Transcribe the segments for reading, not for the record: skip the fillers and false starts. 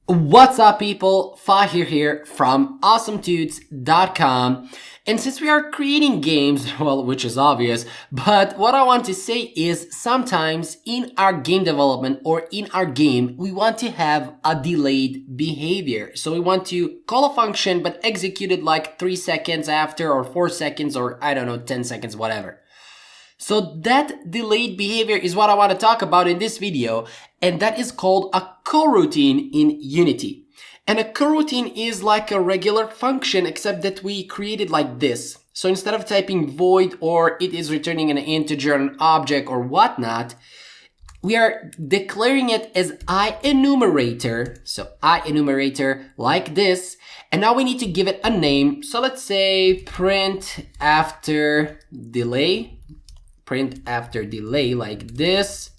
What's up, people? Fahir here from awesometoots.com. And since we are creating games, well, which is obvious, but what I want to say is sometimes in our game development or in our game, we want to have a delayed behavior. So we want to call a function, but execute it like 3 seconds after, or 4 seconds, or I don't know, 10 seconds, whatever. So that delayed behavior is what I want to talk about in this video, and that is called a coroutine in Unity. And a coroutine is like a regular function, except that we create it like this. So instead of typing void or it is returning an integer, an object, or whatnot, we are declaring it as IEnumerator. So IEnumerator like this. And now we need to give it a name. So let's say print after delay. Print after delay like this.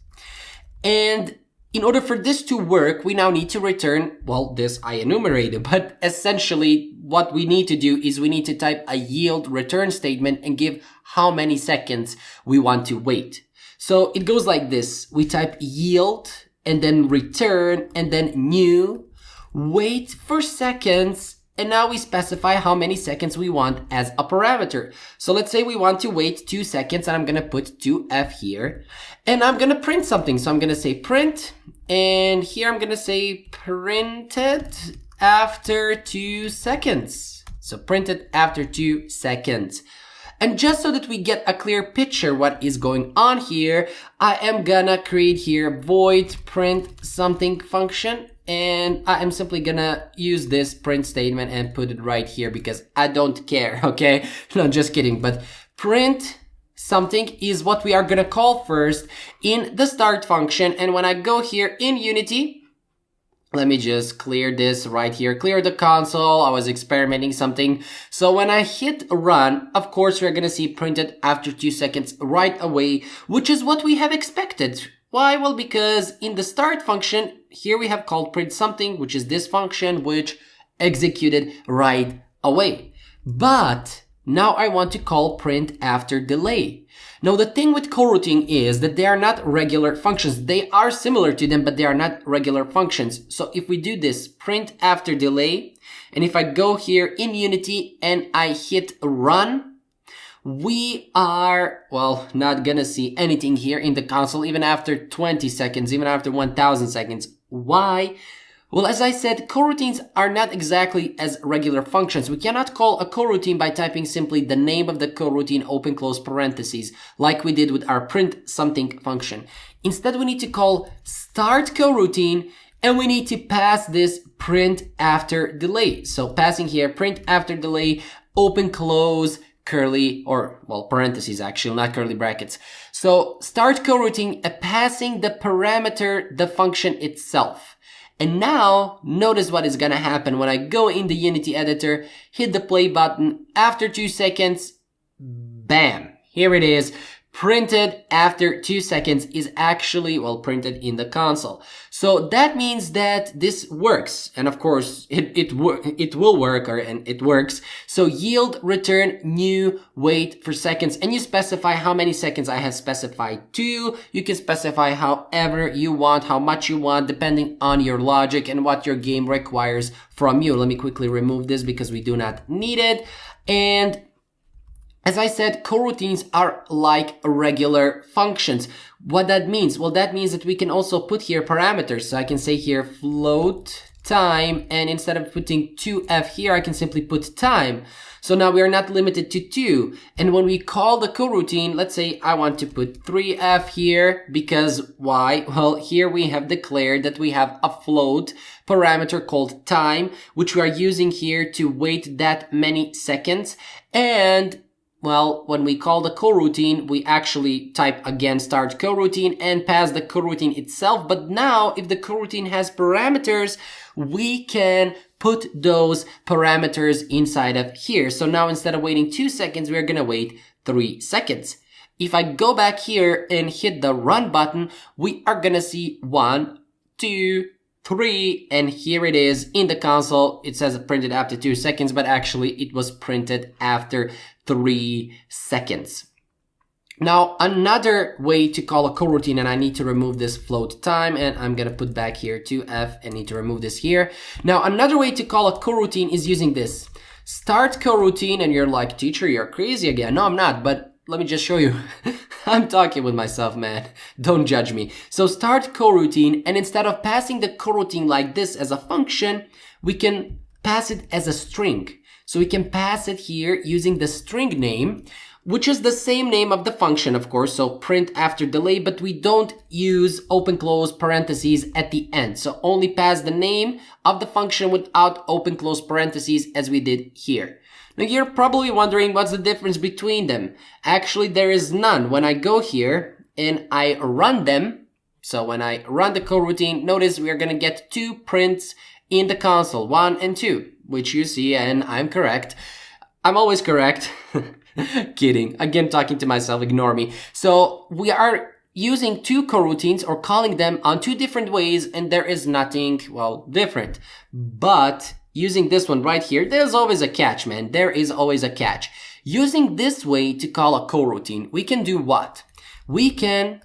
And in order for this to work, we now need to return, well, this IEnumerator. But essentially, what we need to do is we need to type a yield return statement and give how many seconds we want to wait. So it goes like this. We type yield and then return and then new, wait for seconds. And now we specify how many seconds we want as a parameter. So let's say we want to wait 2 seconds, and I'm going to put 2f here. And I'm going to print something. So I'm going to say print. And here I'm going to say printed after 2 seconds. So printed after 2 seconds. And just so that we get a clear picture what is going on here, I am gonna create here void print something function. And I am simply gonna use this print statement and put it right here because I don't care, okay? No, just kidding. But print something is what we are gonna call first in the start function. And when I go here in Unity, let me just clear this right here, clear the console. I was experimenting something. So when I hit run, of course, we're gonna see printed after 2 seconds right away, which is what we have expected. Why? Well, because in the start function, here we have called print something, which is this function, which executed right away. But now I want to call print after delay. Now, the thing with coroutine is that they are not regular functions. They are similar to them, but they are not regular functions. So if we do this print after delay, and if I go here in Unity and I hit run, we are, well, not gonna see anything here in the console, even after 20 seconds, even after 1000 seconds. Why? Well, as I said, coroutines are not exactly as regular functions. We cannot call a coroutine by typing simply the name of the coroutine, open close parentheses, like we did with our print something function. Instead, we need to call start coroutine, and we need to pass this print after delay. So passing here print after delay, open close, curly, or, well, parentheses actually, not curly brackets. So start coroutine, passing the parameter, the function itself. And now, notice what is gonna happen when I go in the Unity editor, hit the play button, after 2 seconds, bam, here it is. Printed after 2 seconds is actually, well, printed in the console. So that means that this works. And of course, it will work, and it works. So yield, return, new, wait for seconds. And you specify how many seconds I have specified. 2. You can specify however you want, how much you want, depending on your logic and what your game requires from you. Let me quickly remove this because we do not need it. And as I said, coroutines are like regular functions. What that means? Well, that means that we can also put here parameters. So I can say here float time, and instead of putting 2f here, I can simply put time. So now we are not limited to 2. And when we call the coroutine, let's say I want to put 3f here, because why? Well, here we have declared that we have a float parameter called time, which we are using here to wait that many seconds. And well, when we call the coroutine, we actually type again start coroutine and pass the coroutine itself. But now, if the coroutine has parameters, we can put those parameters inside of here. So now instead of waiting 2 seconds, we're gonna wait 3 seconds. If I go back here and hit the run button, we are gonna see 1, 2, 3, and here it is in the console. It says it printed after 2 seconds, but actually it was printed after 3 seconds. Now, another way to call a coroutine, and I need to remove this float time, and I'm gonna put back here 2F and need to remove this here. Now, another way to call a coroutine is using this. Start coroutine, and you're like, teacher, you're crazy again. No, I'm not, but let me just show you. I'm talking with myself, man. Don't judge me. So start coroutine, and instead of passing the coroutine like this as a function, we can pass it as a string. So we can pass it here using the string name, which is the same name of the function, of course, so print after delay, but we don't use open close parentheses at the end. So only pass the name of the function without open close parentheses as we did here. Now you're probably wondering what's the difference between them. Actually, there is none. When I go here and I run them, so when I run the coroutine, notice we are going to get 2 prints in the console, 1 and 2, which you see, and I'm correct. I'm always correct. Kidding. Again, talking to myself, ignore me. So we are using 2 coroutines or calling them on 2 different ways, and there is nothing, well, different. But using this one right here, there's always a catch, man. There is always a catch. Using this way to call a coroutine, we can do what? We can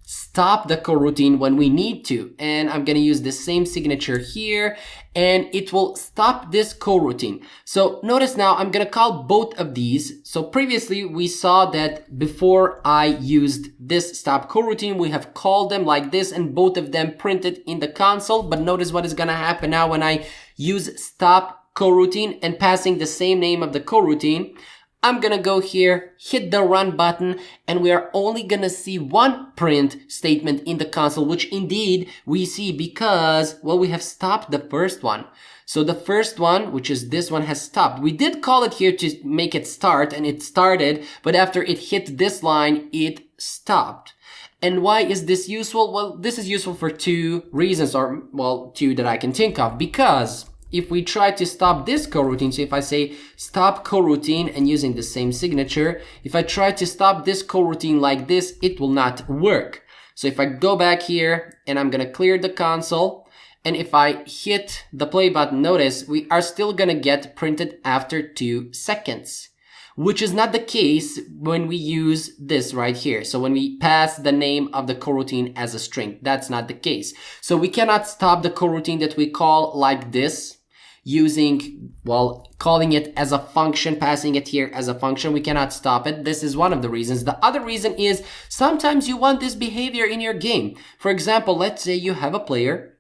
stop the coroutine when we need to. And I'm going to use the same signature here, and it will stop this coroutine. So notice now I'm going to call both of these. So previously we saw that before I used this stop coroutine, we have called them like this and both of them printed in the console. But notice what is going to happen now when I use stop coroutine and passing the same name of the coroutine. I'm gonna go here, hit the run button, and we are only gonna see 1 print statement in the console, which indeed we see because, well, we have stopped the first one. So the first one, which is this one, has stopped. We did call it here to make it start, and it started, but after it hit this line, it stopped. And why is this useful? Well, this is useful for 2 reasons, or, well, 2 that I can think of, because if we try to stop this coroutine, so if I say stop coroutine and using the same signature, if I try to stop this coroutine like this, it will not work. So if I go back here and I'm going to clear the console, and if I hit the play button, notice we are still going to get printed after 2 seconds, which is not the case when we use this right here. So when we pass the name of the coroutine as a string, that's not the case. So we cannot stop the coroutine that we call like this, using, well, calling it as a function, passing it here as a function. We cannot stop it. This is one of the reasons. The other reason is sometimes you want this behavior in your game. For example, let's say you have a player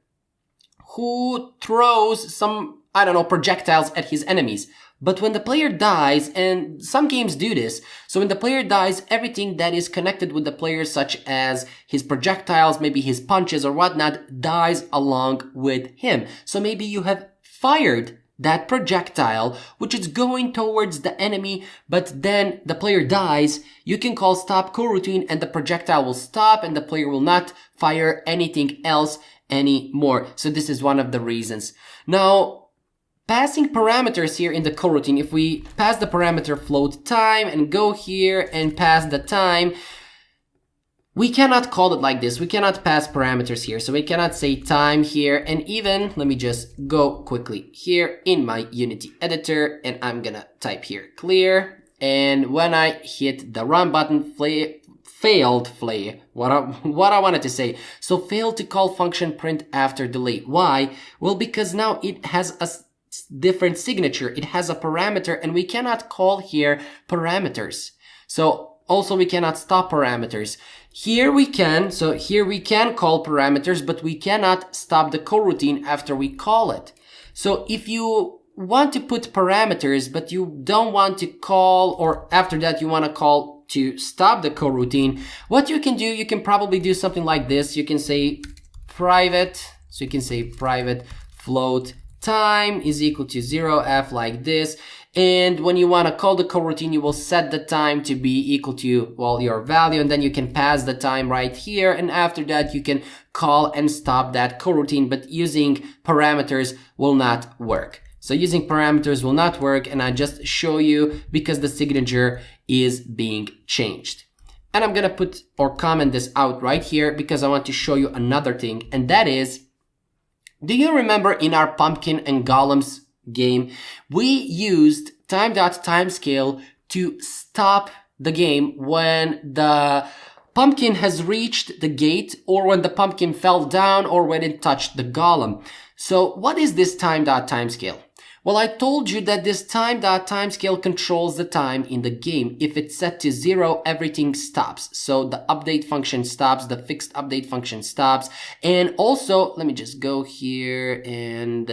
who throws some, I don't know, projectiles at his enemies. But when the player dies, and some games do this, so when the player dies, everything that is connected with the player, such as his projectiles, maybe his punches or whatnot, dies along with him. So maybe you have fired that projectile, which is going towards the enemy, but then the player dies. You can call stop coroutine and the projectile will stop and the player will not fire anything else anymore. So this is one of the reasons. Now, passing parameters here in the coroutine, if we pass the parameter float time and go here and pass the time, we cannot call it like this. We cannot pass parameters here. So we cannot say time here. And even, let me just go quickly here in my Unity editor, and I'm gonna type here clear. And when I hit the run button, failed what I wanted to say. So failed to call function print after delay. Why? Well, because now it has a different signature. It has a parameter, and we cannot call here parameters. So also we cannot stop parameters. Here we can, so here we can call parameters, but we cannot stop the coroutine after we call it. So if you want to put parameters, but you don't want to call, or after that you want to call to stop the coroutine, what you can do, you can probably do something like this. You can say private, so you can say private float time is equal to 0f like this. And when you want to call the coroutine, you will set the time to be equal to, well, your value, and then you can pass the time right here. And after that, you can call and stop that coroutine, but using parameters will not work. So using parameters will not work, and I just show you because the signature is being changed. And I'm going to put or comment this out right here because I want to show you another thing, and that is, do you remember in our pumpkin and golems game, we used time.timescale to stop the game when the pumpkin has reached the gate, or when the pumpkin fell down, or when it touched the golem. So what is this time.timescale? Well, I told you that this time.timescale controls the time in the game. If it's set to 0, everything stops. So the update function stops, the fixed update function stops. And also, let me just go here and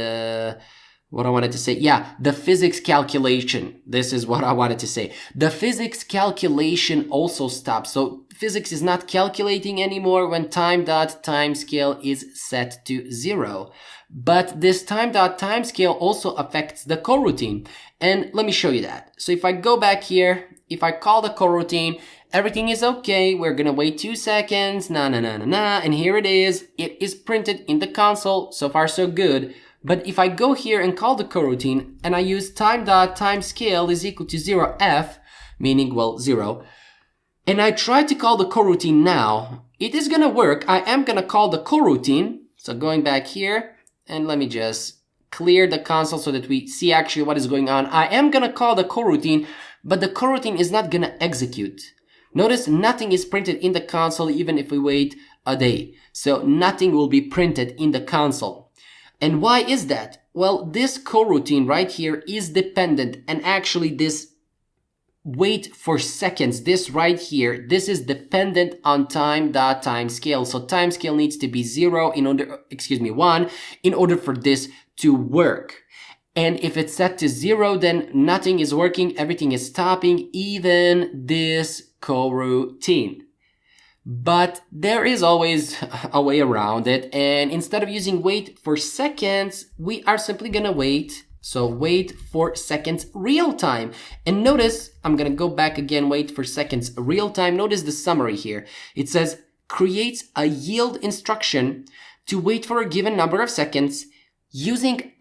what I wanted to say. Yeah, the physics calculation. This is what I wanted to say. The physics calculation also stops. So physics is not calculating anymore when time.timescale is set to 0. But this time.timescale also affects the coroutine. And let me show you that. So if I go back here, if I call the coroutine, everything is okay. We're gonna wait 2 seconds, and here it is. It is printed in the console. So far so good. But if I go here and call the coroutine, and I use time.timescale is equal to 0f, meaning, well, 0, and I try to call the coroutine now, it is gonna work. I am gonna call the coroutine. So going back here, and let me just clear the console so that we see actually what is going on. I am gonna call the coroutine, but the coroutine is not gonna execute. Notice nothing is printed in the console even if we wait a day. So nothing will be printed in the console. And why is that? Well, this coroutine right here is dependent, and actually this wait for seconds, this right here, this is dependent on time.timescale. So timescale needs to be 1 in order for this to work. And if it's set to 0, then nothing is working, everything is stopping, even this coroutine. But there is always a way around it, and instead of using wait for seconds, we are simply gonna wait. So wait for seconds real time. And notice, I'm gonna go back again, wait for seconds real time. Notice the summary here. It says, creates a yield instruction to wait for a given number of seconds using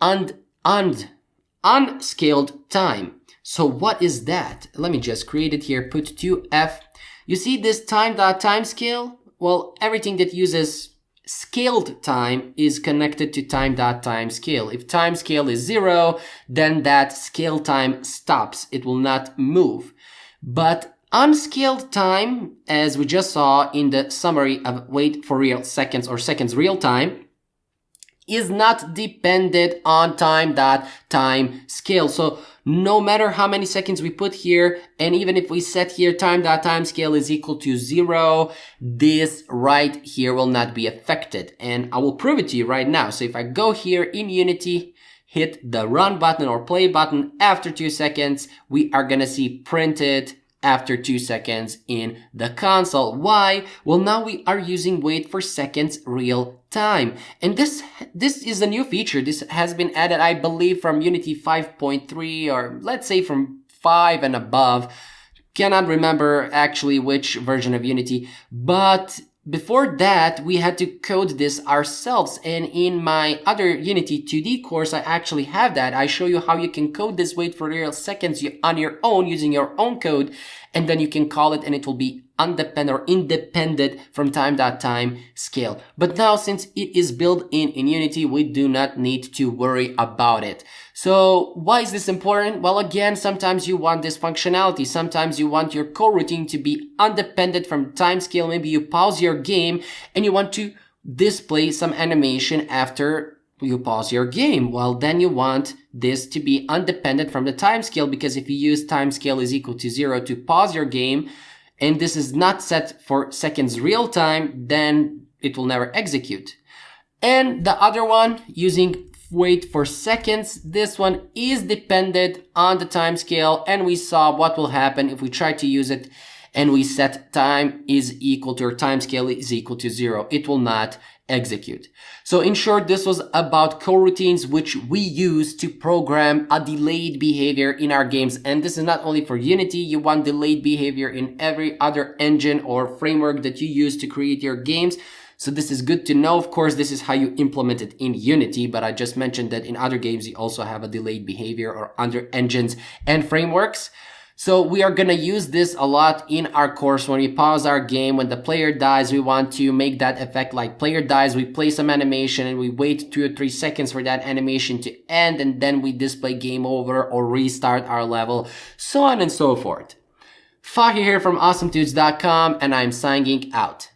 unscaled time. So what is that? Let me just create it here, put 2f. You see this time.timescale? Well, everything that uses scaled time is connected to time.timescale. If timescale is 0, then that scale time stops. It will not move. But unscaled time, as we just saw in the summary of wait for real seconds or seconds real time, is not dependent on time.timescale. So no matter how many seconds we put here, and even if we set here time.timescale is equal to 0, this right here will not be affected. And I will prove it to you right now. So if I go here in Unity, hit the run button or play button after 2 seconds, we are gonna see printed after 2 seconds in the console. Why? Well, now we are using wait for seconds real time. And this is a new feature. This has been added, I believe, from Unity 5.3, or let's say from 5 and above. Cannot remember actually which version of Unity, but before that, we had to code this ourselves, and in my other Unity 2D course, I actually have that. I show you how you can code this wait for real seconds on your own, using your own code, and then you can call it and it will be independent from time.timescale. But now, since it is built in Unity, we do not need to worry about it. So why is this important? Well, again, sometimes you want this functionality. Sometimes you want your coroutine to be independent from timescale. Maybe you pause your game and you want to display some animation after you pause your game. Well, then you want this to be independent from the timescale, because if you use timescale is equal to 0 to pause your game, and this is not set for seconds real time, then it will never execute. And the other one, using wait for seconds, this one is dependent on the timescale, and we saw what will happen if we try to use it and we set time is equal to, or timescale is equal to 0. It will not execute. So in short, this was about coroutines, which we use to program a delayed behavior in our games. And this is not only for Unity. You want delayed behavior in every other engine or framework that you use to create your games. So this is good to know. Of course, this is how you implement it in Unity, but I just mentioned that in other games, you also have a delayed behavior or other engines and frameworks. So we are going to use this a lot in our course. When we pause our game, when the player dies, we want to make that effect like player dies. We play some animation and we wait 2 or 3 seconds for that animation to end, and then we display game over or restart our level, so on and so forth. Fahir here from awesomedudes.com, and I'm signing out.